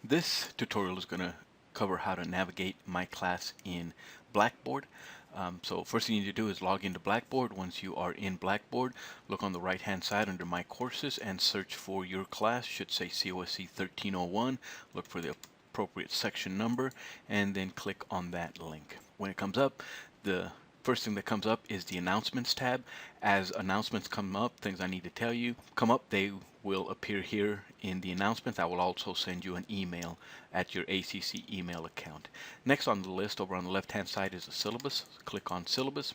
This tutorial is going to cover how to navigate my class in Blackboard. So first thing you need to do is log into Blackboard. Once you are in Blackboard, look on the right hand side under My Courses and search for your class. Should say COSC 1301. Look for the appropriate section number and then click on that link. When it comes up, the first thing that comes up is the announcements tab. As announcements come up, things I need to tell you come up, they will appear here in the announcements. I will also send you an email at your ACC email account. Next on the list over on the left hand side is the syllabus. Click on syllabus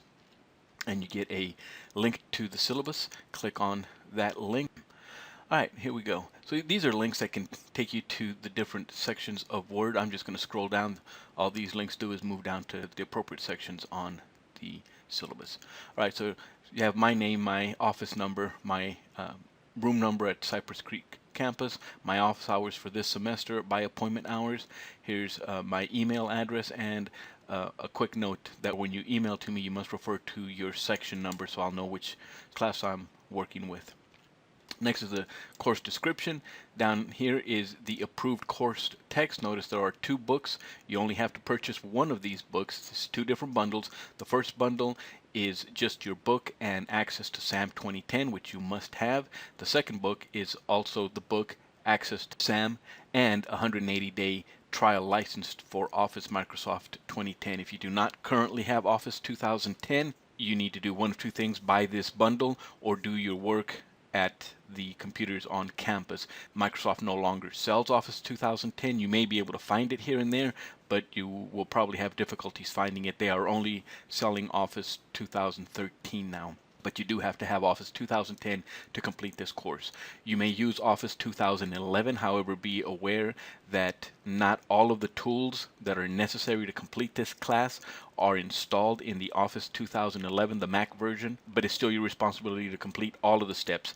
and you get a link to the syllabus. Click on that link. Alright, here we go. So these are links that can take you to the different sections of Word. I'm just going to scroll down. All these links do is move down to the appropriate sections on the syllabus. Alright, so you have my name, my office number, my room number at Cypress Creek campus, my office hours for this semester, by appointment hours. Here's my email address and a quick note that when you email to me, you must refer to your section number so I'll know which class I'm working with. Next is the course description. Down here is the approved course text. Notice there are two books. You only have to purchase one of these books. It's two different bundles. The first bundle is just your book and access to SAM 2010, which you must have. The second book is also the book, access to SAM, and a 180-day trial license for Office Microsoft 2010. If you do not currently have Office 2010, you need to do one of two things: buy this bundle or do your work at the computers on campus. Microsoft no longer sells Office 2010. You may be able to find it here and there, but you will probably have difficulties finding it. They are only selling Office 2013 now. But you do have to have Office 2010 to complete this course. You may use Office 2011, however, be aware that not all of the tools that are necessary to complete this class are installed in the Office 2011, the Mac version, but it's still your responsibility to complete all of the steps.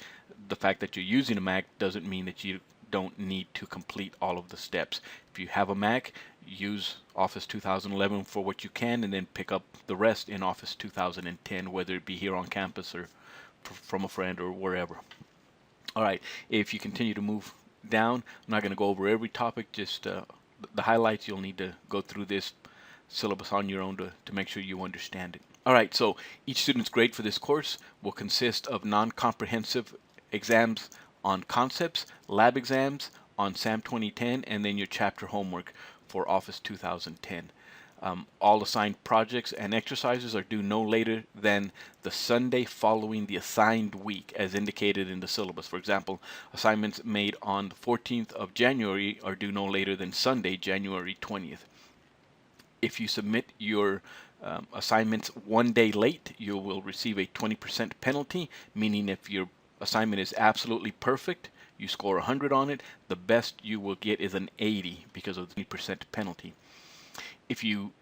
The fact that you're using a Mac doesn't mean that you don't need to complete all of the steps. If you have a Mac, use Office 2011 for what you can and then pick up the rest in Office 2010, whether it be here on campus or from a friend or wherever. Alright, if you continue to move down, I'm not going to go over every topic, just the highlights. You'll need to go through this syllabus on your own to make sure you understand it. Alright, so each student's grade for this course will consist of non-comprehensive exams on concepts, lab exams on SAM 2010, and then your chapter homework for Office 2010. All assigned projects and exercises are due no later than the Sunday following the assigned week as indicated in the syllabus. For example, assignments made on the 14th of January are due no later than Sunday, January 20th. If you submit your assignments one day late, you will receive a 20% penalty, meaning if your assignment is absolutely perfect, you score 100 on it, the best you will get is an 80 because of the 20% penalty. If you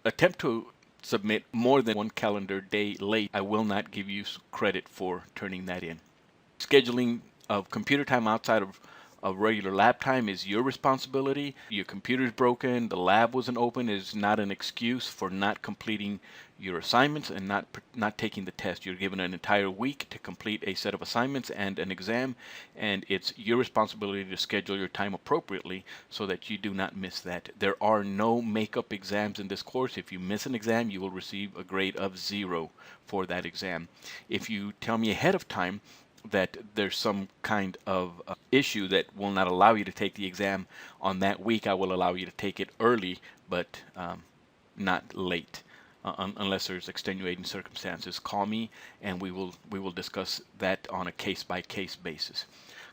attempt to submit more than one calendar day late, I will not give you credit for turning that in. Scheduling of computer time outside of regular lab time is your responsibility. Your computer's broken, the lab wasn't open, is not an excuse for not completing your assignments and not taking the test. You're given an entire week to complete a set of assignments and an exam, and it's your responsibility to schedule your time appropriately so that you do not miss that. There are no makeup exams in this course. If you miss an exam, you will receive a grade of 0 for that exam. If you tell me ahead of time that there's some kind of issue that will not allow you to take the exam on that week, I will allow you to take it early, but not late, unless there's extenuating circumstances. Call me and we will discuss that on a case-by-case basis.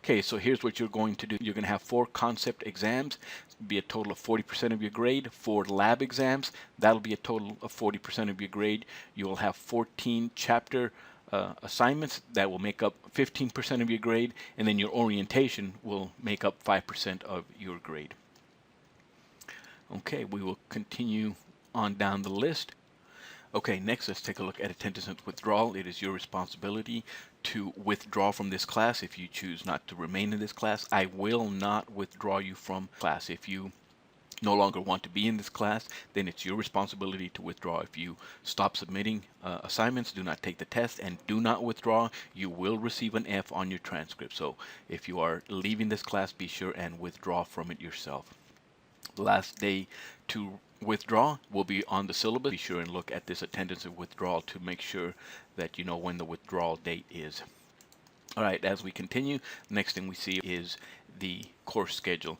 Okay, so here's what you're going to do. You're going to have 4 concept exams, be a total of 40% of your grade. 4 lab exams, that'll be a total of 40% of your grade. You will have 14 chapter assignments that will make up 15% of your grade, and then your orientation will make up 5% of your grade. Okay, we will continue on down the list. Okay, next let's take a look at attendance withdrawal. It is your responsibility to withdraw from this class if you choose not to remain in this class. I will not withdraw you from class. If you no longer want to be in this class, then it's your responsibility to withdraw. If you stop submitting assignments, do not take the test, and do not withdraw, you will receive an F on your transcript. So if you are leaving this class, be sure and withdraw from it yourself. The last day to withdraw will be on the syllabus. Be sure and look at this attendance and withdrawal to make sure that you know when the withdrawal date is. All right, as we continue, next thing we see is the course schedule.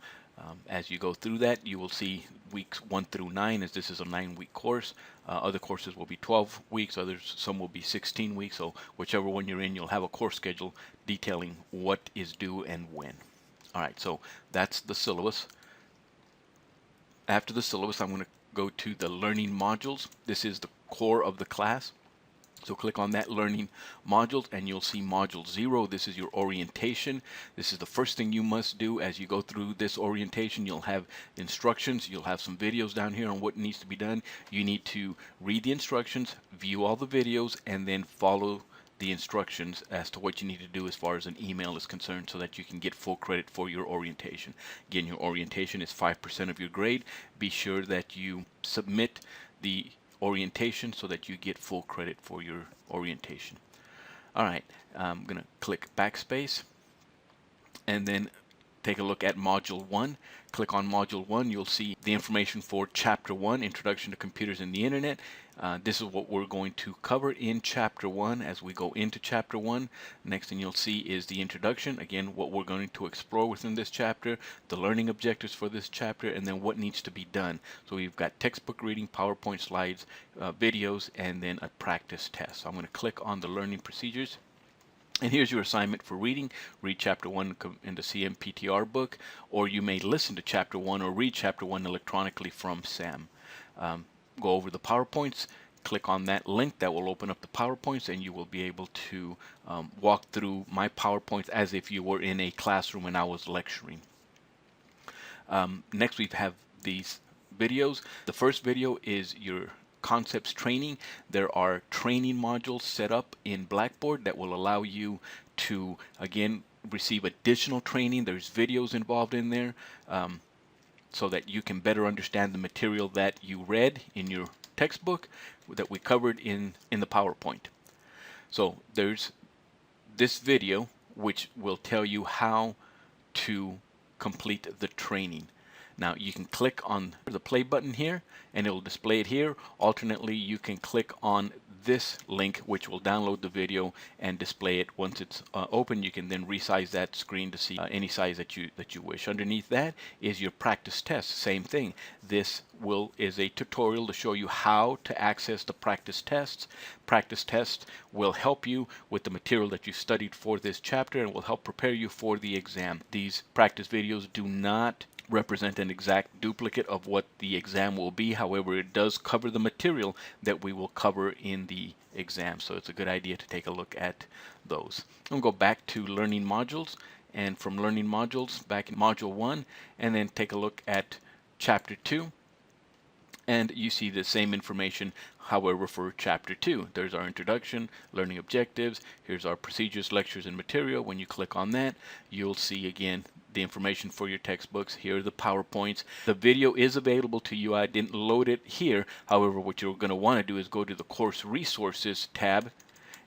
As you go through that, you will see weeks 1 through 9, as this is a 9-week course. Other courses will be 12 weeks, some will be 16 weeks, so whichever one you're in, you'll have a course schedule detailing what is due and when. All right, so that's the syllabus. After the syllabus, I'm going to go to the learning modules. This is the core of the class. So click on that learning modules and you'll see module 0. This is your orientation. This is the first thing you must do as you go through this orientation. You'll have instructions. You'll have some videos down here on what needs to be done. You need to read the instructions, view all the videos, and then follow the instructions as to what you need to do as far as an email is concerned so that you can get full credit for your orientation. Again, your orientation is 5% of your grade. Be sure that you submit the orientation so that you get full credit for your orientation. All right, I'm going to click backspace and then take a look at module 1. Click on module 1. You'll see the information for chapter 1, Introduction to Computers and the Internet. This is what we're going to cover in chapter 1 as we go into chapter 1. Next thing you'll see is the introduction. Again, what we're going to explore within this chapter, the learning objectives for this chapter, and then what needs to be done. So we've got textbook reading, PowerPoint slides, videos, and then a practice test. So I'm going to click on the learning procedures. And here's your assignment for reading. Read chapter 1 in the CMPTR book, or you may listen to chapter 1 or read chapter 1 electronically from SAM. Go over the PowerPoints, click on that link that will open up the PowerPoints, and you will be able to walk through my PowerPoints as if you were in a classroom and I was lecturing. Next we have these videos. The first video is your concepts training. There are training modules set up in Blackboard that will allow you to, again, receive additional training. There's videos involved in there so that you can better understand the material that you read in your textbook that we covered in the PowerPoint. So there's this video which will tell you how to complete the training. Now you can click on the play button here and it will display it here. Alternately, you can click on this link which will download the video and display it. Once it's open, you can then resize that screen to see any size that you wish. Underneath that is your practice test. Same thing. This is a tutorial to show you how to access the practice tests. Practice tests will help you with the material that you studied for this chapter and will help prepare you for the exam. These practice videos do not represent an exact duplicate of what the exam will be. However, it does cover the material that we will cover in the exam. So it's a good idea to take a look at those. I'm going to go back to learning modules, and from learning modules back in module 1, and then take a look at chapter 2. And you see the same information, however, for chapter 2. There's our introduction, learning objectives. Here's our procedures, lectures, and material. When you click on that, you'll see again the information for your textbooks. Here are the PowerPoints. The video is available to you. I didn't load it here. However, what you're going to want to do is go to the Course Resources tab.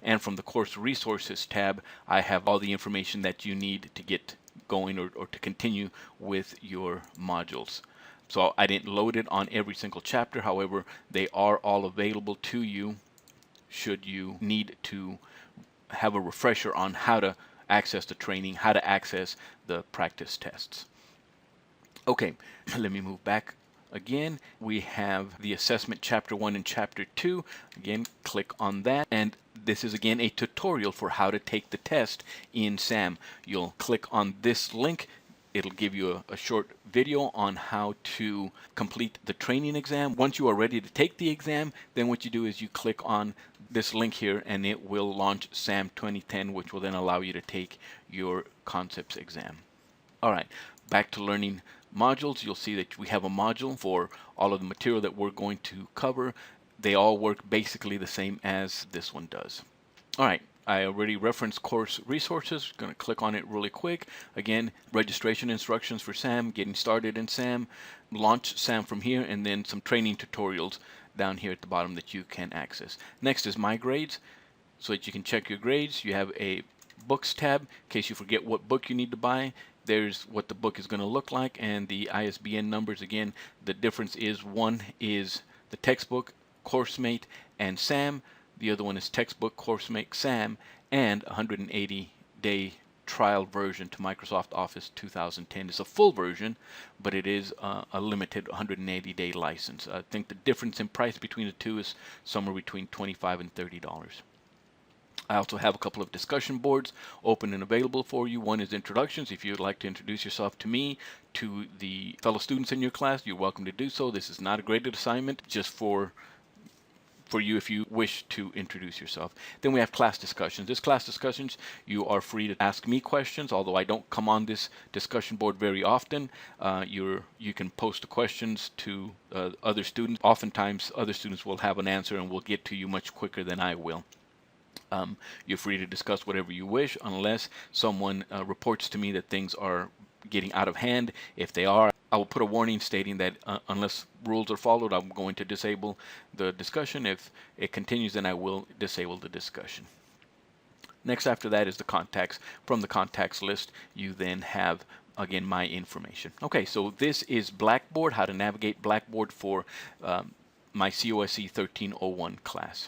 And from the Course Resources tab, I have all the information that you need to get going or to continue with your modules. So I didn't load it on every single chapter. However, they are all available to you should you need to have a refresher on how to access the training, how to access the practice tests. Okay, let me move back again. We have the assessment chapter 1 and chapter 2. Again, click on that, and this is again a tutorial for how to take the test in SAM. You'll click on this link. It'll give you a short video on how to complete the training exam. Once you are ready to take the exam, then what you do is you click on this link here and it will launch SAM 2010, which will then allow you to take your concepts exam. All right, back to learning modules. You'll see that we have a module for all of the material that we're going to cover. They all work basically the same as this one does. All right. I already referenced Course Resources. Going to click on it really quick. Again, registration instructions for SAM, getting started in SAM, launch SAM from here, and then some training tutorials down here at the bottom that you can access. Next is My Grades, so that you can check your grades. You have a Books tab in case you forget what book you need to buy. there's what the book is going to look like, and the ISBN numbers. Again, the difference is one is the textbook, CourseMate, and SAM. The other one is textbook, CourseMate, SAM, and 180-day trial version to Microsoft Office 2010. It's a full version, but it is a limited 180-day license. I think the difference in price between the two is somewhere between $25 and $30. I also have a couple of discussion boards open and available for you. One is introductions. If you'd like to introduce yourself to me, to the fellow students in your class, you're welcome to do so. This is not a graded assignment, just for you if you wish to introduce yourself. Then we have class discussions. This class discussions, you are free to ask me questions, although I don't come on this discussion board very often. You can post the questions to other students. Oftentimes other students will have an answer and will get to you much quicker than I will. You're free to discuss whatever you wish, unless someone reports to me that things are getting out of hand. If they are, I will put a warning stating that unless rules are followed, I'm going to disable the discussion. If it continues, then I will disable the discussion. Next after that is the contacts. From the contacts list, you then have, again, my information. Okay, so this is Blackboard, how to navigate Blackboard for my COSE 1301 class.